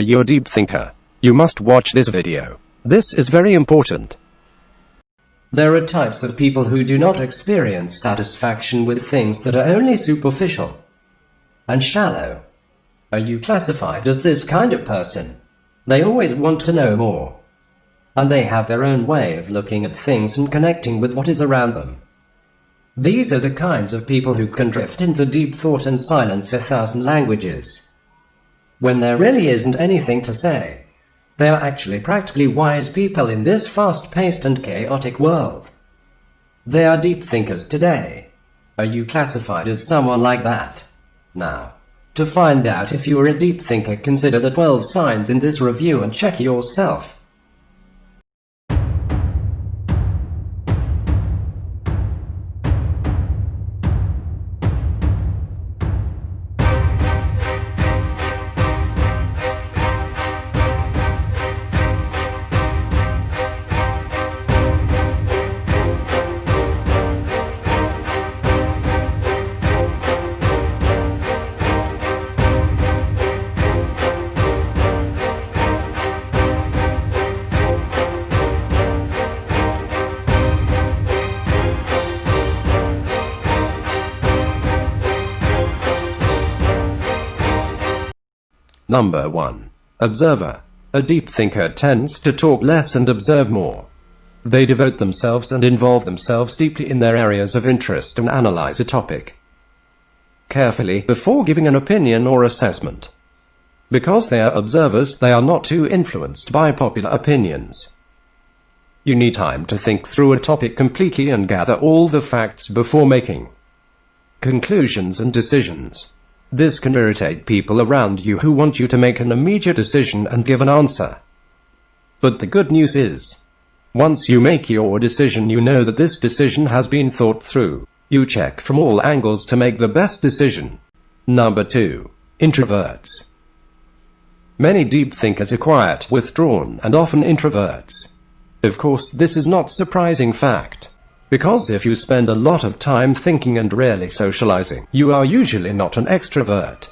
Are you a deep thinker? You must watch this video. This is very important. There are types of people who do not experience satisfaction with things that are only superficial and shallow. Are you classified as this kind of person? They always want to know more, and they have their own way of looking at things and connecting with what is around them. These are the kinds of people who can drift into deep thought and silence 1,000 languages. When there really isn't anything to say, they are actually practically wise people in this fast-paced and chaotic world. They are deep thinkers today. Are you classified as someone like that? Now, to find out if you are a deep thinker, consider the 12 signs in this review and check yourself. Number 1. Observer. A deep thinker tends to talk less and observe more. They devote themselves and involve themselves deeply in their areas of interest and analyze a topic carefully before giving an opinion or assessment. Because they are observers, they are not too influenced by popular opinions. You need time to think through a topic completely and gather all the facts before making conclusions and decisions. This can irritate people around you who want you to make an immediate decision and give an answer. But the good news is, once you make your decision, you know that this decision has been thought through. You check from all angles to make the best decision. Number 2. Introverts. Many deep thinkers are quiet, withdrawn, and often introverts. Of course, this is not a surprising fact, because if you spend a lot of time thinking and rarely socializing, you are usually not an extrovert.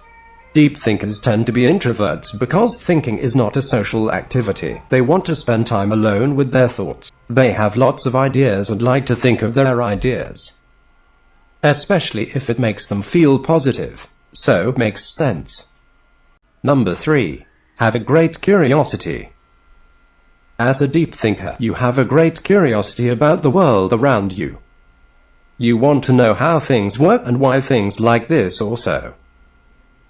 Deep thinkers tend to be introverts because thinking is not a social activity. They want to spend time alone with their thoughts. They have lots of ideas and like to think of their ideas, especially if it makes them feel positive. So, it makes sense. Number 3. Have a great curiosity. As a deep thinker, you have a great curiosity about the world around you. You want to know how things work and why things like this or so.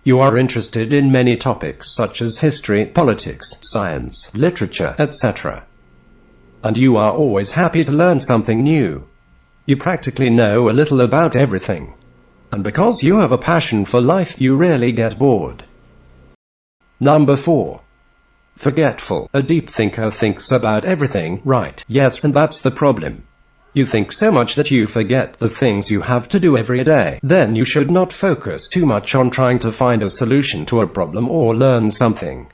You are interested in many topics such as history, politics, science, literature, etc. And you are always happy to learn something new. You practically know a little about everything. And because you have a passion for life, you rarely get bored. Number 4. Forgetful. A deep thinker thinks about everything, right? Yes, and that's the problem. You think so much that you forget the things you have to do every day. Then you should not focus too much on trying to find a solution to a problem or learn something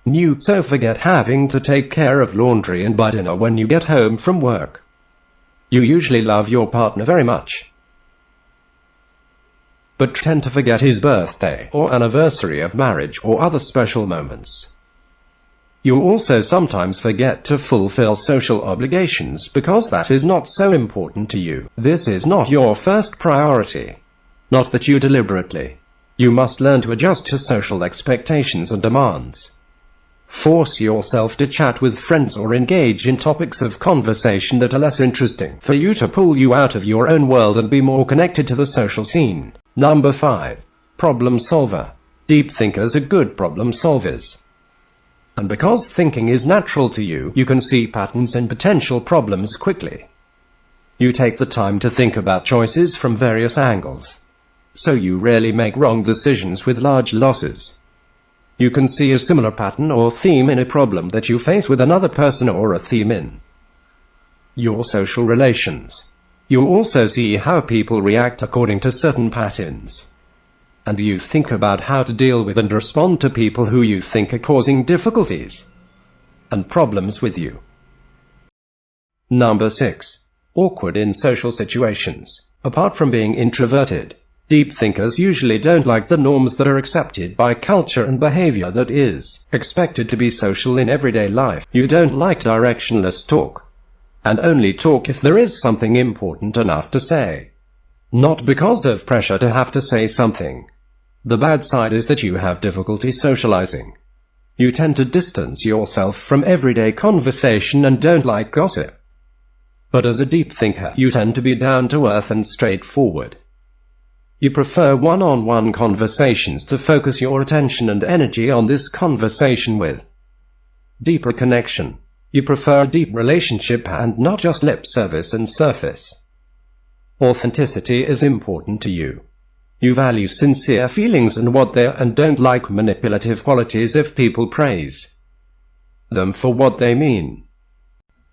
new. So forget having to take care of laundry and buy dinner when you get home from work. You usually love your partner very much, but tend to forget his birthday or anniversary of marriage or other special moments. You also sometimes forget to fulfill social obligations because that is not so important to you. This is not your first priority. Not that you deliberately. You must learn to adjust to social expectations and demands. Force yourself to chat with friends or engage in topics of conversation that are less interesting for you to pull you out of your own world and be more connected to the social scene. Number 5. Problem solver. Deep thinkers are good problem solvers. And because thinking is natural to you, you can see patterns and potential problems quickly. You take the time to think about choices from various angles, so you rarely make wrong decisions with large losses. You can see a similar pattern or theme in a problem that you face with another person or a theme in your social relations. You also see how people react according to certain patterns. And you think about how to deal with and respond to people who you think are causing difficulties and problems with you. Number 6. Awkward in social situations. Apart from being introverted, Deep thinkers usually don't like the norms that are accepted by culture and behavior that is expected to be social in everyday life. You don't like directionless talk, and only talk if there is something important enough to say. Not because of pressure to have to say something. The bad side is that you have difficulty socializing. You tend to distance yourself from everyday conversation and don't like gossip. But as a deep thinker, you tend to be down to earth and straightforward. You prefer one-on-one conversations to focus your attention and energy on this conversation with deeper connection. You prefer a deep relationship and not just lip service and surface. Authenticity is important to you. You value sincere feelings and what they are and don't like manipulative qualities if people praise them for what they mean.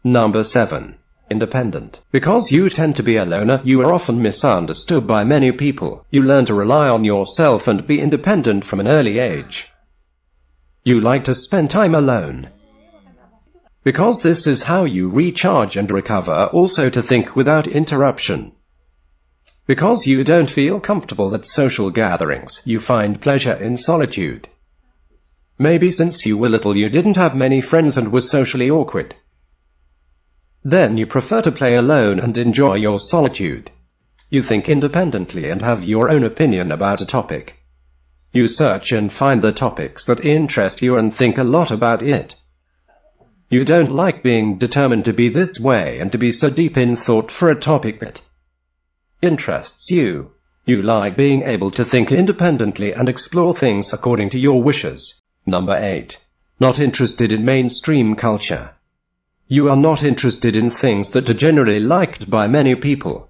Number 7. Independent. Because you tend to be a loner, you are often misunderstood by many people. You learn to rely on yourself and be independent from an early age. You like to spend time alone. Because this is how you recharge and recover, also to think without interruption. Because you don't feel comfortable at social gatherings, you find pleasure in solitude. Maybe since you were little you didn't have many friends and were socially awkward. Then you prefer to play alone and enjoy your solitude. You think independently and have your own opinion about a topic. You search and find the topics that interest you and think a lot about it. You don't like being determined to be this way and to be so deep in thought for a topic that interests you. You like being able to think independently and explore things according to your wishes. Number 8. Not interested in mainstream culture. You are not interested in things that are generally liked by many people.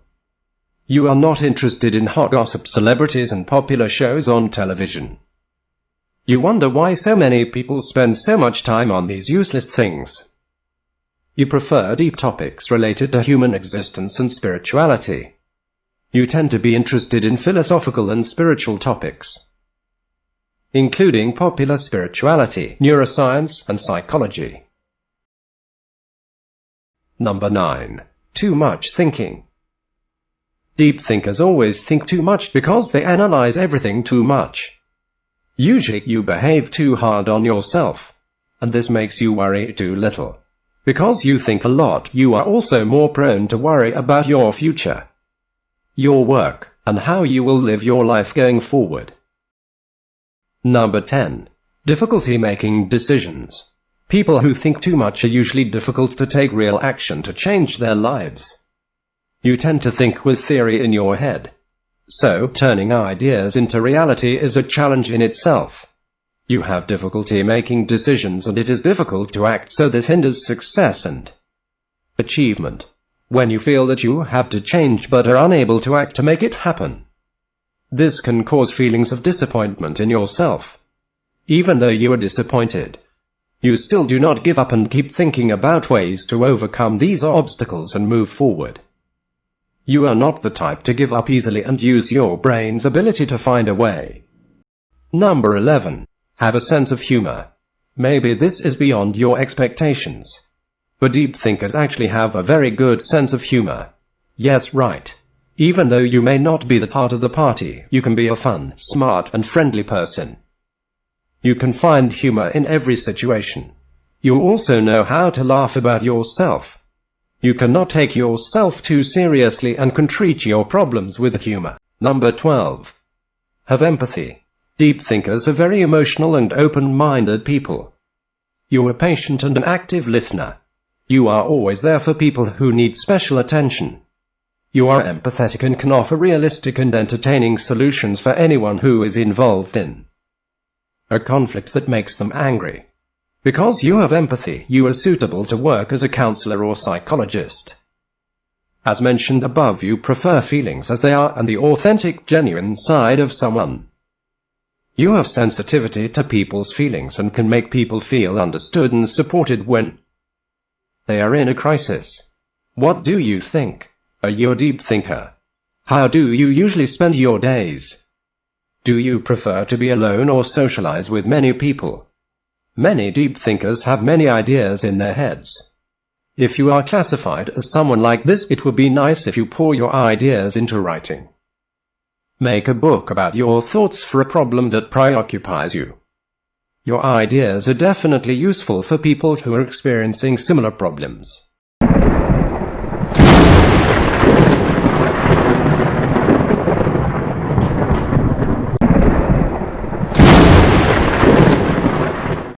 You are not interested in hot gossip, celebrities, and popular shows on television. You wonder why so many people spend so much time on these useless things. You prefer deep topics related to human existence and spirituality. You tend to be interested in philosophical and spiritual topics, including popular spirituality, neuroscience, and psychology. Number 9. Too much thinking. Deep thinkers always think too much because they analyze everything too much. Usually you behave too hard on yourself, and this makes you worry too little. Because you think a lot, you are also more prone to worry about your future, your work, and how you will live your life going forward. Number 10. Difficulty making decisions. People who think too much are usually difficult to take real action to change their lives. You tend to think with theory in your head. So, turning ideas into reality is a challenge in itself. You have difficulty making decisions and it is difficult to act, so this hinders success and achievement. When you feel that you have to change but are unable to act to make it happen, this can cause feelings of disappointment in yourself. Even though you are disappointed, you still do not give up and keep thinking about ways to overcome these obstacles and move forward. You are not the type to give up easily and use your brain's ability to find a way. Number 11. Have a sense of humor. Maybe this is beyond your expectations, but deep thinkers actually have a very good sense of humor. Yes, right. Even though you may not be the part of the party, you can be a fun, smart, and friendly person. You can find humor in every situation. You also know how to laugh about yourself. You cannot take yourself too seriously and can treat your problems with humor. Number 12. Have empathy. Deep thinkers are very emotional and open-minded people. You are patient and an active listener. You are always there for people who need special attention. You are empathetic and can offer realistic and entertaining solutions for anyone who is involved in a conflict that makes them angry. Because you have empathy, you are suitable to work as a counselor or psychologist. As mentioned above, you prefer feelings as they are and the authentic, genuine side of someone. You have sensitivity to people's feelings and can make people feel understood and supported when they are in a crisis. What do you think? Are you a deep thinker? How do you usually spend your days? Do you prefer to be alone or socialize with many people? Many deep thinkers have many ideas in their heads. If you are classified as someone like this, it would be nice if you pour your ideas into writing. Make a book about your thoughts for a problem that preoccupies you. Your ideas are definitely useful for people who are experiencing similar problems.